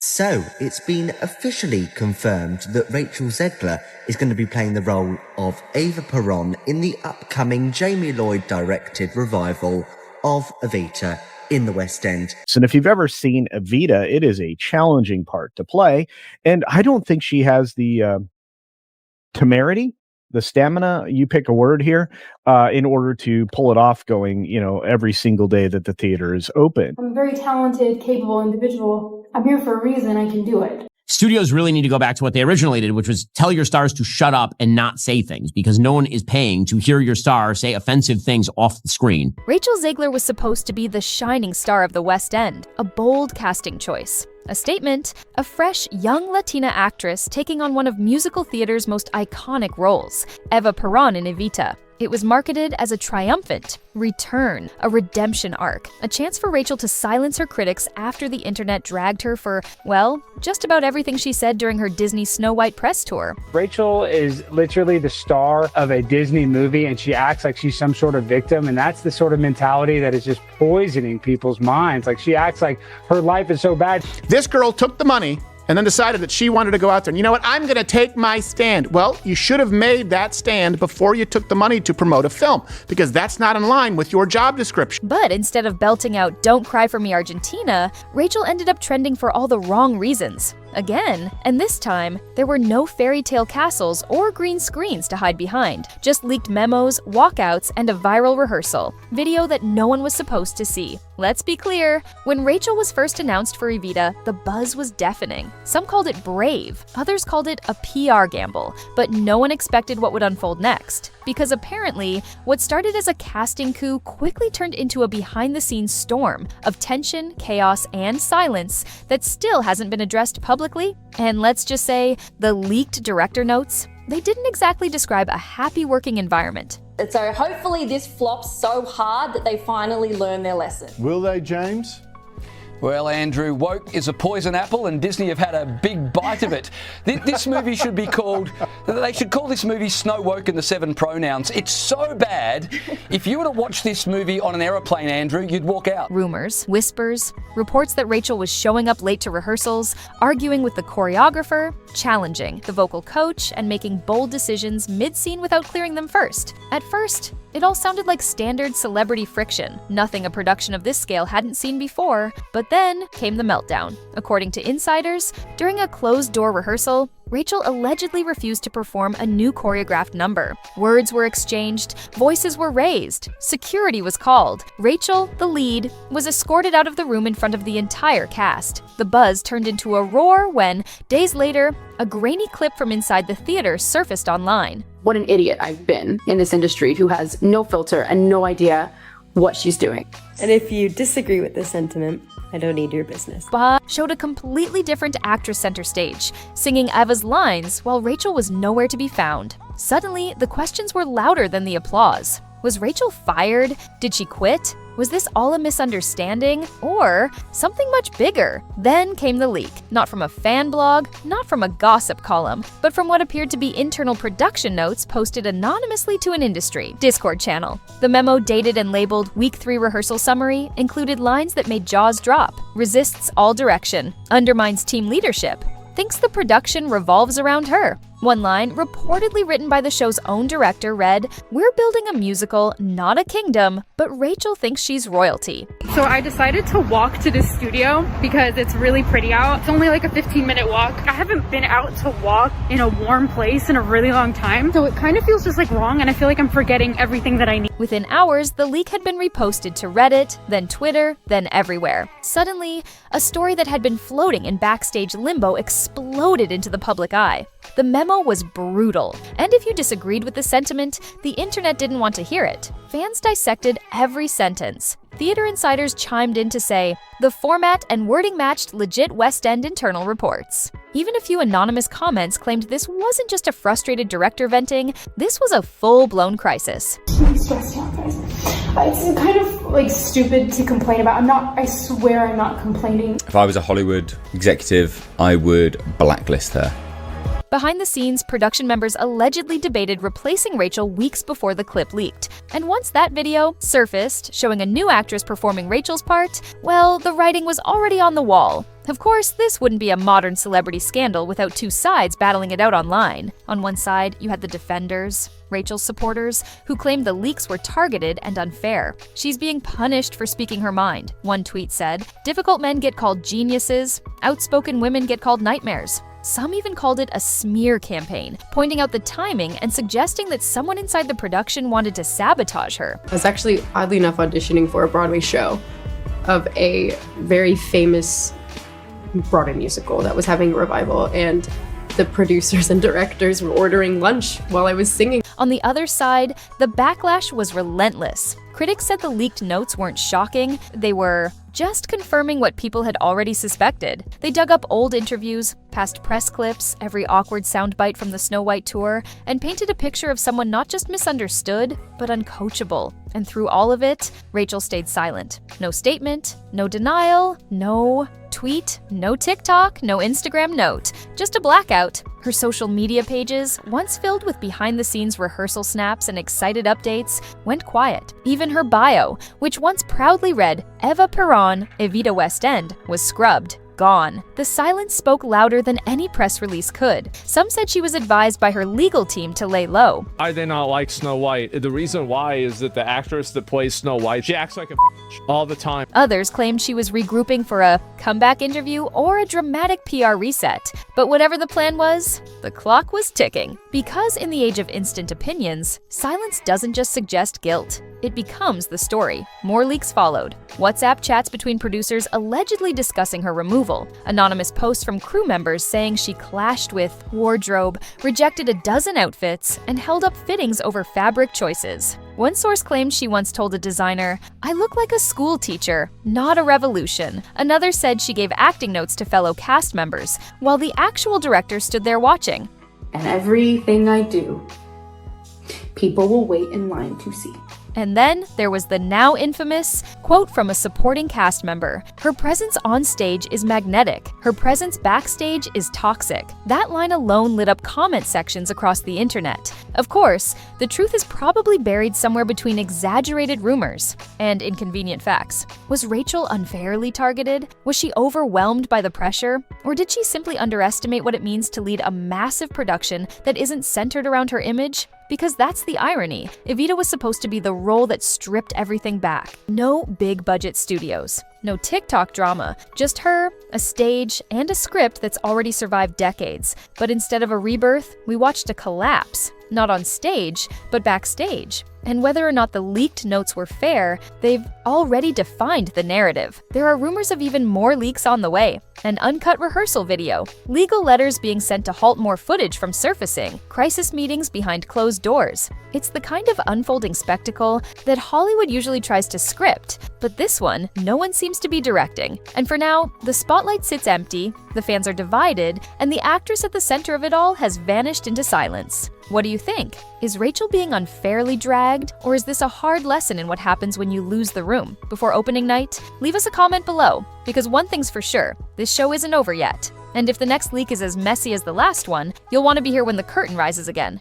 So, it's been officially confirmed that Rachel Zegler is going to be playing the role of Eva Perón in the upcoming Jamie Lloyd-directed revival of Evita in the West End. And if you've ever seen Evita, it is a challenging part to play, and I don't think she has the temerity, the stamina, you pick a word here, in order to pull it off going, every single day that the theater is open. I'm a very talented, capable individual. I'm here for a reason. I can do it. Studios really need to go back to what they originally did, which was tell your stars to shut up and not say things, because no one is paying to hear your star say offensive things off the screen. Rachel Zegler was supposed to be the shining star of the West End, a bold casting choice. A statement, a fresh, young Latina actress taking on one of musical theater's most iconic roles, Eva Perón in Evita. It was marketed as a triumphant return, a redemption arc, a chance for Rachel to silence her critics after the internet dragged her for, well, just about everything she said during her Disney Snow White press tour. Rachel is literally the star of a Disney movie, and she acts like she's some sort of victim, and that's the sort of mentality that is just poisoning people's minds. Like, she acts like her life is so bad. This girl took the money and then decided that she wanted to go out there and, you know what, I'm going to take my stand. Well, you should have made that stand before you took the money to promote a film, because that's not in line with your job description. But instead of belting out "Don't Cry for Me Argentina," Rachel ended up trending for all the wrong reasons. Again, and this time, there were no fairy tale castles or green screens to hide behind, just leaked memos, walkouts, and a viral rehearsal, video that no one was supposed to see. Let's be clear, when Rachel was first announced for Evita, the buzz was deafening. Some called it brave, others called it a PR gamble, but no one expected what would unfold next. Because apparently, what started as a casting coup quickly turned into a behind-the-scenes storm of tension, chaos, and silence that still hasn't been addressed publicly. And let's just say, the leaked director notes, they didn't exactly describe a happy working environment. And so hopefully this flops so hard that they finally learn their lesson. Will they, James? Well, Andrew, woke is a poison apple, and Disney have had a big bite of it. This movie should be called, they should call this movie Snow Woke and the Seven Pronouns. It's so bad, if you were to watch this movie on an aeroplane, Andrew, you'd walk out. Rumors, whispers, reports that Rachel was showing up late to rehearsals, arguing with the choreographer, challenging the vocal coach, and making bold decisions mid-scene without clearing them first. At first, it all sounded like standard celebrity friction, nothing a production of this scale hadn't seen before, but then came the meltdown. According to insiders, during a closed-door rehearsal, Rachel allegedly refused to perform a new choreographed number. Words were exchanged, voices were raised, security was called. Rachel, the lead, was escorted out of the room in front of the entire cast. The buzz turned into a roar when, days later, a grainy clip from inside the theater surfaced online. What an idiot I've been in this industry who has no filter and no idea what she's doing. And if you disagree with this sentiment, I don't need your business. Ba showed a completely different actress center stage, singing Eva's lines while Rachel was nowhere to be found. Suddenly, the questions were louder than the applause. Was Rachel fired? Did she quit? Was this all a misunderstanding? Or something much bigger? Then came the leak. Not from a fan blog, not from a gossip column, but from what appeared to be internal production notes posted anonymously to an industry Discord channel. The memo, dated and labeled Week 3 Rehearsal Summary, included lines that made jaws drop, resists all direction, undermines team leadership, thinks the production revolves around her. One line, reportedly written by the show's own director, read, "We're building a musical, not a kingdom, but Rachel thinks she's royalty." So I decided to walk to this studio because it's really pretty out. It's only like a 15-minute walk. I haven't been out to walk in a warm place in a really long time. So it kind of feels just like wrong, and I feel like I'm forgetting everything that I need. Within hours, the leak had been reposted to Reddit, then Twitter, then everywhere. Suddenly, a story that had been floating in backstage limbo exploded into the public eye. The memo was brutal, and if you disagreed with the sentiment, the internet didn't want to hear it. Fans dissected every sentence. Theater insiders chimed in to say, the format and wording matched legit West End internal reports. Even a few anonymous comments claimed this wasn't just a frustrated director venting, this was a full-blown crisis. I'm stressed out, guys. It's kind of like stupid to complain about. I swear I'm not complaining. If I was a Hollywood executive, I would blacklist her. Behind the scenes, production members allegedly debated replacing Rachel weeks before the clip leaked. And once that video surfaced, showing a new actress performing Rachel's part, well, the writing was already on the wall. Of course, this wouldn't be a modern celebrity scandal without two sides battling it out online. On one side, you had the defenders, Rachel's supporters, who claimed the leaks were targeted and unfair. She's being punished for speaking her mind, one tweet said. Difficult men get called geniuses, outspoken women get called nightmares. Some even called it a smear campaign, pointing out the timing and suggesting that someone inside the production wanted to sabotage her. I was actually, oddly enough, auditioning for a Broadway show of a very famous Broadway musical that was having a revival, and the producers and directors were ordering lunch while I was singing. On the other side, the backlash was relentless. Critics said the leaked notes weren't shocking, they were just confirming what people had already suspected. They dug up old interviews, past press clips, every awkward soundbite from the Snow White tour, and painted a picture of someone not just misunderstood, but uncoachable. And through all of it, Rachel stayed silent. No statement, no denial, no tweet, no TikTok, no Instagram note. Just a blackout. Her social media pages, once filled with behind-the-scenes rehearsal snaps and excited updates, went quiet. Even her bio, which once proudly read Eva Perón, Evita West End, was scrubbed. Gone. The silence spoke louder than any press release could. Some said she was advised by her legal team to lay low. I did not like Snow White. The reason why is that the actress that plays Snow White, she acts like a all the time. Others claimed she was regrouping for a comeback interview or a dramatic PR reset. But whatever the plan was, the clock was ticking. Because in the age of instant opinions, silence doesn't just suggest guilt. It becomes the story. More leaks followed. WhatsApp chats between producers allegedly discussing her removal. Anonymous posts from crew members saying she clashed with wardrobe, rejected a dozen outfits, and held up fittings over fabric choices. One source claimed she once told a designer, "I look like a school teacher, not a revolution." Another said she gave acting notes to fellow cast members, while the actual director stood there watching. And everything I do, people will wait in line to see. And then there was the now infamous quote from a supporting cast member. "Her presence on stage is magnetic. Her presence backstage is toxic." That line alone lit up comment sections across the internet. Of course, the truth is probably buried somewhere between exaggerated rumors and inconvenient facts. Was Rachel unfairly targeted? Was she overwhelmed by the pressure? Or did she simply underestimate what it means to lead a massive production that isn't centered around her image? Because that's the irony. Evita was supposed to be the role that stripped everything back. No big budget studios. No TikTok drama. Just her, a stage, and a script that's already survived decades. But instead of a rebirth, we watched a collapse. Not on stage, but backstage. And whether or not the leaked notes were fair, they've already defined the narrative. There are rumors of even more leaks on the way. An uncut rehearsal video, legal letters being sent to halt more footage from surfacing, crisis meetings behind closed doors. It's the kind of unfolding spectacle that Hollywood usually tries to script, but this one, no one seems to be directing. And for now, the spotlight sits empty, the fans are divided, and the actress at the center of it all has vanished into silence. What do you think? Is Rachel being unfairly dragged, or is this a hard lesson in what happens when you lose the room? Before opening night, leave us a comment below, because one thing's for sure, this show isn't over yet. And if the next leak is as messy as the last one, you'll want to be here when the curtain rises again.